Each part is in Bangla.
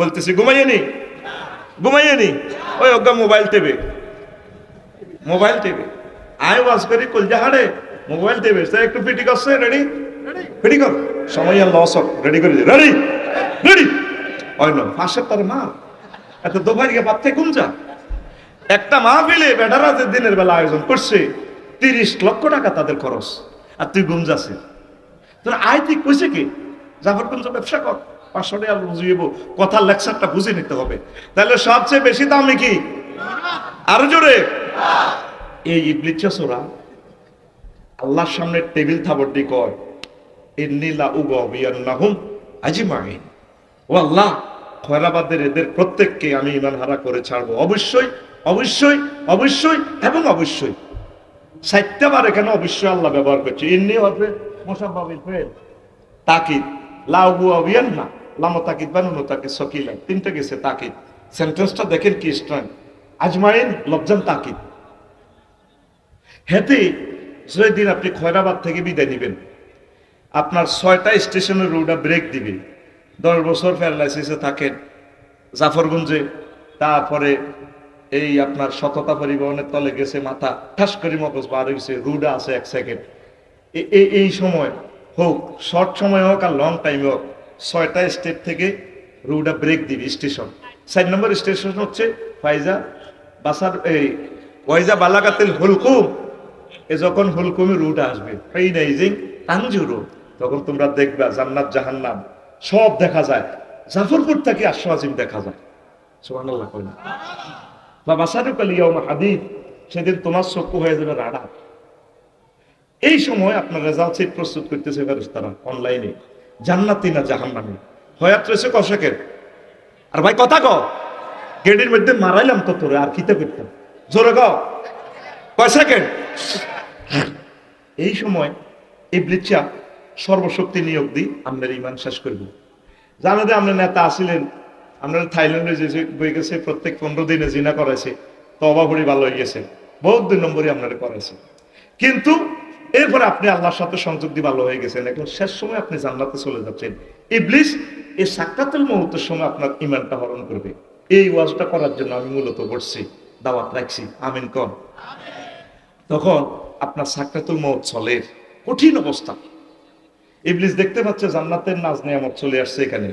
বলতেছি ঘুমাইনি ঘুমাইনি, ওই অজ্ঞা মোবাইল টেবে আয় ওয়াজ করি কলজা হাড়ে মোবাইল টেবে একটু পিটি করছে, রেডি পিটি কর, সময় লস হোক, রেডি করে রেডি রেডি হয় না ফাঁসের তার মা এত দোভাই গিয়ে বাদ থেকে ঘুম যা। একটা মাহফিলে বেটারা যে দিনের বেলা আয়োজন করছে 30 লক্ষ টাকা তাদের খরচ, আর তুই ঘুম যাচ্ছিস। তোর আয় ঠিক কইছে কি জাফরগঞ্জ ব্যবসা কর, 500 টাকা বুঝিয়ে কথার লেকচারটা বুঝে নিতে হবে। তাহলে সবচেয়ে বেশি দামি কি? আরো জোরে। এই ইবলিস ওরা আল্লাহর সামনে টেবিল থাবড়ি কয় ইন্নী লা উগাবিয়ান্নাহুম আজমাইন, ও আল্লাহ খয়রাবাদের এদের প্রত্যেককে আমি ঈমান হারা করে ছাড়বো, অবশ্যই অবশ্যই অবশ্যই এবং অবশ্যই। 7টা বার এখানে অবশ্যই আল্লাহ ব্যবহার করছে। ইন্নী হবে মুসাব্বাবিল ফেল তাকিদ, লা উগাবিয়ান্না লাম তাকিদ বানুন তাকিদ সকিলা, 3টে গেছে তাকিদ। সেন্টেন্সটা দেখেন কি স্ট্রং, আজমাইন লফজান তাকিদ। হেতে যেদিন আপনি খয়রাবাদ থেকে বিদায় নেবেন, আপনার 6টা স্টেশনের রোডা ব্রেক দিবে। 10 বছর প্যারালাইসিসে থাকেন জাফরগঞ্জে, তারপরে এই আপনার সততা পরিবহনের তলে গেছে মাথা, ঠাস করে মগজ বার হয়েছে, রুডা আছে 1 সেকেন্ড। এই সময় হোক, শর্ট সময় হোক আর লং টাইম হোক, 6টা স্টেট থেকে রুডা ব্রেক দিবে স্টেশন। 4 নম্বর স্টেশন হচ্ছে ফাইজা বাসার এই ওয়াইজা বালাগাতিল হুলকুম। যখন হুলকুমে রুট আসবে ফাইনাইজিং তানজুরু, তখন তোমরা দেখবা জান্নাত জাহান্নাম সব দেখা যায়। জাফরপুর থেকে আশওয়াজিম দেখা যায়। সুবহানাল্লাহ কইনা বা বাসারুকাল ইয়াউমা হাদিদ, সেদিন তোমার চক্ষু হয়ে যাবে রাডা। এই সময় আপনার রেজাল্ট শিট প্রস্তুত করতেছে ফেরেশতারা অনলাইনে, জান্নাতি না জাহান্নামী হয়াত রয়েছে কশেকের। আর ভাই কথা কও, গেটের মধ্যে মারাইলাম তো তোরে, আর কিতে করতাম, জোরে কও কয় সেকেন্ড। এই সময় ইবলিসা সর্বশক্তি নিয়োগ দিই আপনার ঈমান শেষ করব। জানো যে আপনার নেতা আসিলেন, আপনার থাইল্যান্ডে যে বই গেছে, প্রত্যেক 15 দিনে জিনা করেছে, তওবা পড়ি ভালো হয়ে গেছে, বহুত 2 নম্বরই আপনারা করেছে। কিন্তু এরপরে আপনি আল্লাহর সাথে সংযোগ দিয়ে ভালো হয়ে গেছেন, এখন শেষ সময় আপনি জান্নাতে চলে যাচ্ছেন। ইবলিস এই সাকরাতুল মউতের সময় আপনার ঈমানটা হরণ করবে। এই ওয়াজটা করার জন্য আমি মূলত বসছি, দাওয়াত রাখছি, আমিন কোন। তখন আপনার সাকরাতুল মউত চলে, কঠিন অবস্থা। ইবলিস দেখতে পাচ্ছে জান্নাতের নাজ নিয়ামত চলে আসছে, এখানে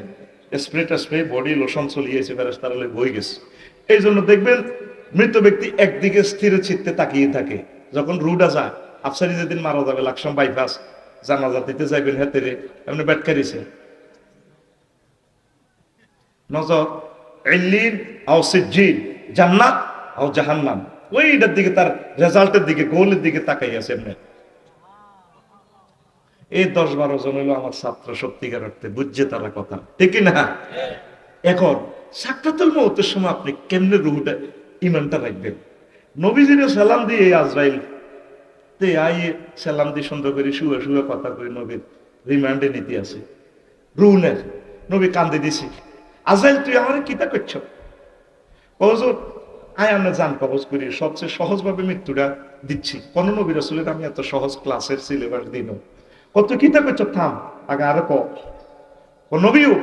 স্প্রে বডি লোশন চলিয়েছে, ফেরেশতারা বই গেছে। এই জন্য দেখবেন মৃত ব্যক্তি একদিকে স্থির চিত্তে তাকিয়ে থাকে। যখন রুডা যায়, আফসারি যেদিন মারা যাবে লাকসাম বাইপাস, জানাজা দিতে যাইবেন হেতেরে এমনি ব্যাটকারিছে নজর ইল্লিন আও সিজ্জিন, জান্নাত আও জাহান্নাম, ওইটার দিকে, তার রেজাল্টের দিকে, গোলের দিকে তাকাই আছে এমনি। এই 10-12 জন হলো আমার ছাত্র, সত্যিকার অর্থে বুঝছে তারা কথা, ঠিক না? এখন সাকরাতুল মউতের সময় আপনি কেমনে রুহটা ঈমানটা রাখবেন? নবীজির সালাম দিয়ে আজরাইল তে আইয়ে সালাম দিয়ে সুন্দর করে শুয়ে শুয়ে কথা কই, নবীর রিমান্ডে নিতে আছে রুনের। নবী কান্দে দিছি, আজরাইল তুই আমার কিতা করছ? হুজুর আয় আমরা জান কবজ করি, সবচেয়ে সহজভাবে মৃত্যুটা দিচ্ছি। কোন নবী রাসূলের আমি এত সহজ ক্লাসের সিলেবাস দিন, কত কিতা করছ, থাম আগে আরো ক। ও নবীও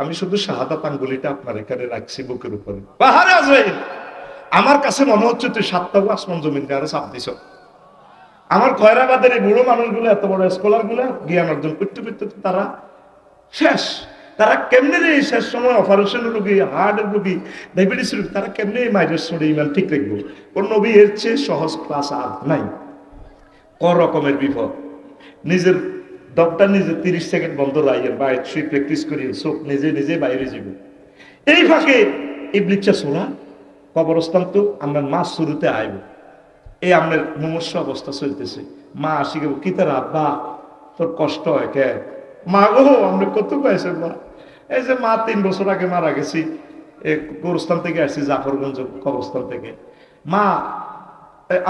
আমি শুধু শাহাদাত আঙ্গুলিটা আপনার এখানে রাখছি বুকের উপরে। বাহারে আজরাইল, আমার কাছে মনে হচ্ছে তুই 7টা আসমান জমিনকে আরো চাপ দিছ। আমার খয়রাবাদের এই বুড়ো মানুষগুলো, এত বড় স্কলার গুলো জ্ঞান অর্জন করতে করতে তারা শেষ। তারা কেমনে এই শেষ সময় অপারেশনের রোগী, হার্টের রোগী, ডায়াবেটিস রোগী, তারা কেমনে এই মাইরের সরে ইমান ঠিক রাখবো? কোন নবী এর চেয়ে সহজ ক্লাস আর নাই। কোন রকমের বিপদ, নিজের ডক্টর নিজে 30 সেকেন্ড বন্ধ রাখেন, বাইরে শুয়ে প্র্যাকটিস করি, চোখ নিজে নিজে বাইরে যাবে। এই ফাঁকে ইবলিসা সোনা কবরস্থান তো আমরা মাস শুরুতে আইব, এই আপনার মুমূর্ষ অবস্থা চলতেছে। মা আসি গেব, কি তার আব্বা তোর কষ্ট হয় কে? মা গো আমরা কত পাইছেন মা? এই যে মা 3 বছর আগে মারা গেছি, গোরস্থান থেকে আসছি, জাফরগঞ্জ কবরস্থান থেকে। মা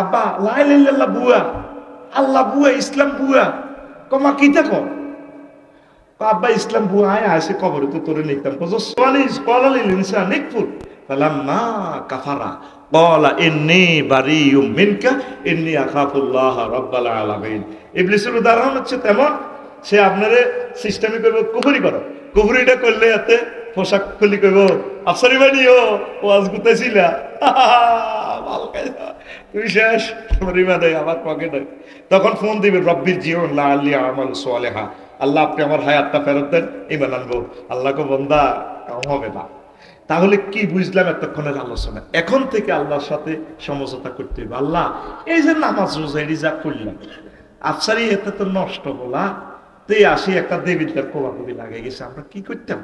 আব্বা লা ইলাহা ইল্লাল্লাহ বুয়া, আল্লাহ বুয়া, ইসলাম বুয়া। কমা কি দেখো? আব্বা ইসলাম বুয়া, আয় আসে কবরে তো তোরে নিতাম। সোয়ানি কলালিল ইনসান নিকফুর ফালাম্মা কাফারা ক্বালা ইন্নী বারিউম মিনকা ইন্নী আখাফুল্লাহ রাব্বাল আলামিন। ইবলিসের উদাহরণ হচ্ছে তেমন, সে আপনারে সিস্টেমে করবে কুফরি করো, কুফরিটা করলে এতে পোশাক খুলি কইব আফসারি বানিও ওয়াজ গুতাইছিলা তুই শেষ, তোমার ইমানে আমার পকেটে। তখন ফোন দিবে রব্বির জীবন লা আল্লি আমাল সালেহা, আল্লাহ আপনি আমার হায়াতটা ফেরত দেন, ইমান আনবো। আল্লাহকে বন্দা কাম হবে না। তাহলে কি বুঝলাম এতক্ষণের আলোচনা? এখন থেকে আল্লাহর সাথে সমঝোতা করতে হবে। আল্লাহ এই যে নামাজ রোজা রিজা করলাম, আফসারি এতে তো নষ্ট বলা, তো আসি একটা দেবীদের কোলাকুলি লাগে গেছে, আমরা কি করতাম?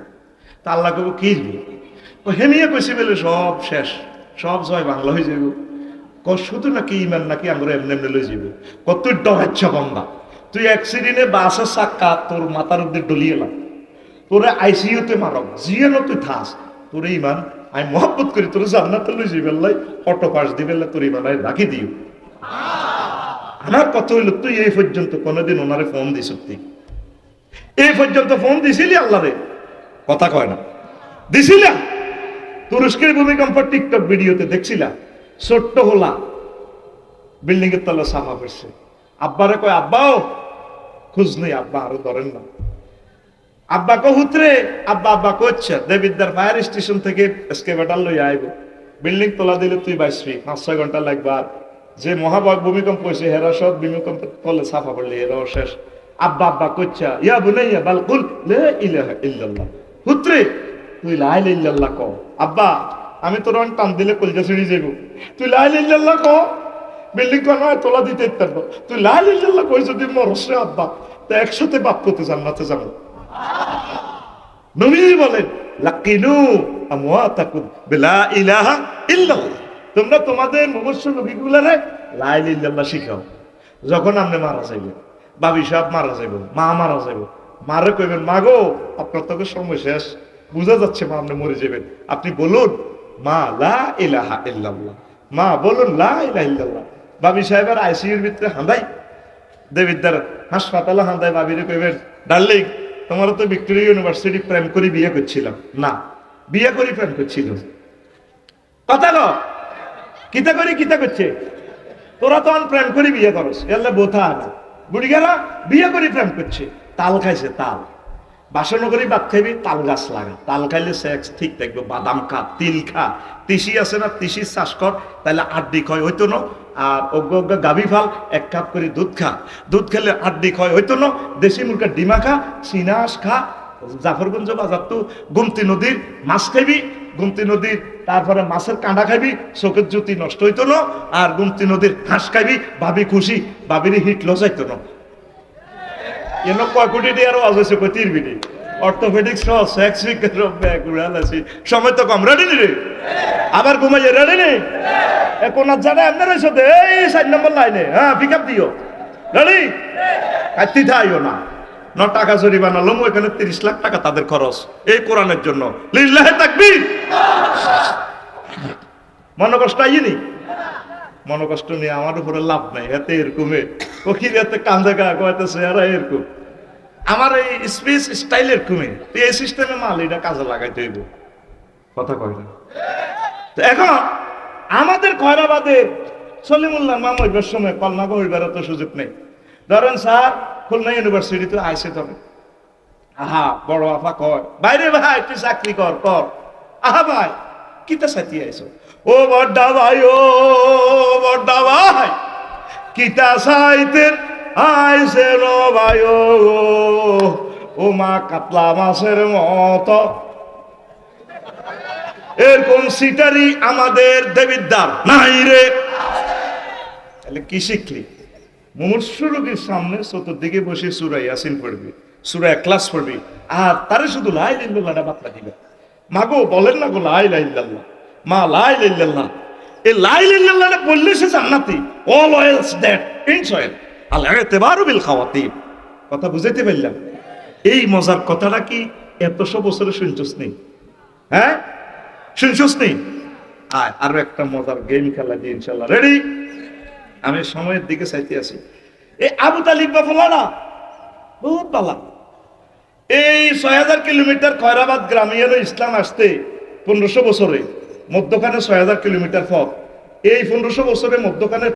তা আল্লাহ কব কি ও হেমিয়া কইছি বলে সব শেষ, সব জয় বাংলা হয়ে যাবে। শুধু নাকি ইমান নাকি আমরা এমনি এমনি লই যাবো। কত ডরাচ্ছা বন্দা, তুই অ্যাক্সিডেন্টে বাসের চাক্কা তোর মাথার মধ্যে ডলিয়ে লাগ, তোরে আইসিইউতে মারক, জিয়ানো তুই থাস, তোর ইমান আমি মহব্বত করি, তোর জান্নাতে লই যাবে আল্লাহ, অটো পাস দিবে তোর ইমান আমি রাখি দিও। আমার কথা হইল তুই এই পর্যন্ত কোনোদিন ওনারে ফোন দিস? তুই এই পর্যন্ত ফোন দিছিলি আল্লাহরে? কথা কয় না, দিছিলাম। তুরস্কের ভূমিকম্প টিকটক ভিডিওতে দেখছিলাম, ছোট্ট হোলা বিল্ডিং এর তলা সাফা করছে, আব্বারে কয় আব্বাও খোঁজ নেই, আব্বা আরো ধরেন না। আব্বা কো হুতরে, আব্বা আব্বা করছে দেবিদ্দার ফায়ার স্টেশন থেকে এসকেভেটার লই আইব, বিল্ডিং তোলা দিলে তুই বাঁচবি, 5-6 ঘন্টা লাগবে। আর যে মহাবক ভূমিকম্প হয়েছে হেরা সব ভূমিকম্প তলে সাফা পড়লে এরাও শেষ। আব্বা আব্বা করছে ইয়া বুনাইয়া বাল কুল লা ইলাহা ইল্লাল্লাহ, হুতরে তুই লা ইলাহা ইল্লাল্লাহ ক। আব্বা আমি তোর টান দিলে কলজা ছিঁড়ে যাইব, তুই লা ইলাহা ইল্লাল্লাহ ক। বিল্ডিং নয় তোলা দিতে পারবো, তুই লা ইলাহা ইল্লাল্লাহ কই যদি মরস রে আব্বা, তা একসাথে বাপ করতে জান্নাতে যাবো। নবীজি বলেন লাকিনু আমওয়াতাকুম বিলা ইলাহা ইল্লাল্লাহ, তোমরা তোমাদের মুমূর্ষু নবীগুলারে লা ইলাহা ইল্লাল্লাহ শিখাও। যখন আপনি মারা যাইবেন, বাবি সাহেব মারা যাইব, মা মারা যাইব, মারে কইবেন মা গো আপনার তো সময় শেষ, বুঝা যাচ্ছে মা আপনি মরে যাবেন, আপনি বলুন মা লা ইলাহা ইল্লাল্লাহ, মা বলুন লা ইলাহা ইল্লাল্লাহ। বাবি সাহেবের আইসিইউর ভিতরে হাঁদাই, দেবিদ্দার হাসপাতালে হাঁদাই, বাবিরে কইবেন ডার্লিং তোমার তো ভিক্টোরিয়া ইউনিভার্সিটি প্রেম করে বিয়ে করছিলাম না, বিয়ে করে প্রেম করছিল। কথা ক কিতা করি কিতা করছে, তোরা তো প্রেম করে বিয়ে করস, এলে বোথা না বুড়ি গেলা বিয়ে করে প্রেম করছে। তাল খাইছে, তাল বাসন করে ভাত খাইবি, তাল গাছ লাগা, তাল খাইলে সেক্স ঠিক থাকবে। বাদাম খা, তিল খা, তিসি আছে না, তিসির চাষ কর, তাহলে আড্ডি ক্ষয় হইতো না। আর অজ্ঞ অজ্ঞ গাভী ফাল, 1 কাপ করে দুধ খা, দুধ খেলে আড্ডি ক্ষয় হইতো না। দেশি মুরগার ডিমা খা, সিনাস খা, জাফরগঞ্জ বাজার তো গোমতী নদীর মাছ খাইবি, গোমতী নদীর তারপরে মাছের কাঁটা খাইবি, চোখের জ্যোতি নষ্ট হইতো না। আর গোমতী নদীর হাঁস খাইবি, ভাবি খুশি, ভাবির হিট লস হইতো না। এন কয় কোটি আরো আছে কই 30 বিটি অর্থোপেডিক্স সহ সেক্স বিজ্ঞান সময় তো কম, রেডি রে আবার ঘুমাইয়ে রেডি নেই এখন আর জানা আপনার সাথে এই 4 নম্বর লাইনে, হ্যাঁ পিক আপ দিও, রেডি কাটতে থাইও না। 9 টাকা জরিমানা লম, এখানে 30 লাখ টাকা তাদের খরচ এই কোরআনের জন্য। লিল্লাহি তাকবীর। মনে কষ্ট আইনি, মনে কষ্ট নিয়ে আমার উপরে লাভ নাই, এতে এরকমে ওখির এতে কান্দে গা কয়তেছে এরা এরকম, আমার এই স্পিচ স্টাইল এরকমই, এই সিস্টেমে মাল এটা কাজে লাগাইতে হইব। কথা কয় না। এখন আমাদের খয়রাবাদে সলিমুল্লাহ মাম হইবার সময় কলমা হইবার তো সুযোগ নেই। ধরেন স্যার খুলনা ইউনিভার্সিটিতে আইসে, তবে আহা বড় আফা কয় বাইরে ভাই তুই চাকরি কর কর, আহা ভাই কিতা সাথী আইসো, ও বড়া ভাই, ও বড়া ভাই কিতা সাইতেন আইসে নো ভাই, ও মা কাতলা মাছের মতো। এরকম সিটারি আমাদের দেবিদ্দার নাই রে। তাহলে কি শিখলি? মুমূর্ষু রোগীর সামনে চতুর্দিকে বসে সূরা ইয়াসিন পড়বি, সূরা ইখলাস পড়বি, আর তারে শুধু লা ইলাহা ইল্লাল্লাহটা বাতলা দিবে। মাগো বলেন না গো লা ইলাহা ইল্লাল্লাহ, মা লা ইলাহা ইল্লাল্লাহ। এই লা ইলাহা ইল্লাল্লাহটা বললে সে জান্নাতি, অল ওয়েলস দ্যাট ইনসয়েল আল ইতিবারু বিল খাওয়াতিব। কথা বুঝাইতে পারলাম? এই মজার কথাটা কি 100 বছরে শুনছস নি? হ্যাঁ শুনছস নি? আরো একটা মজার গেম খেলা দিয়ে ইনশাআল্লাহ রেডি। আমি সময়ের দিকে চাইতে আছি। এই আবু তালিব বা ফলানা বহুত পালা, এই 6000 কিলোমিটার খয়রাবাদ গ্রামে এলো ইসলাম আসতে 1500 বছরে, মধ্যখানে 6000 কিলোমিটার পথ। এই 1500 বছরের মধ্যখানে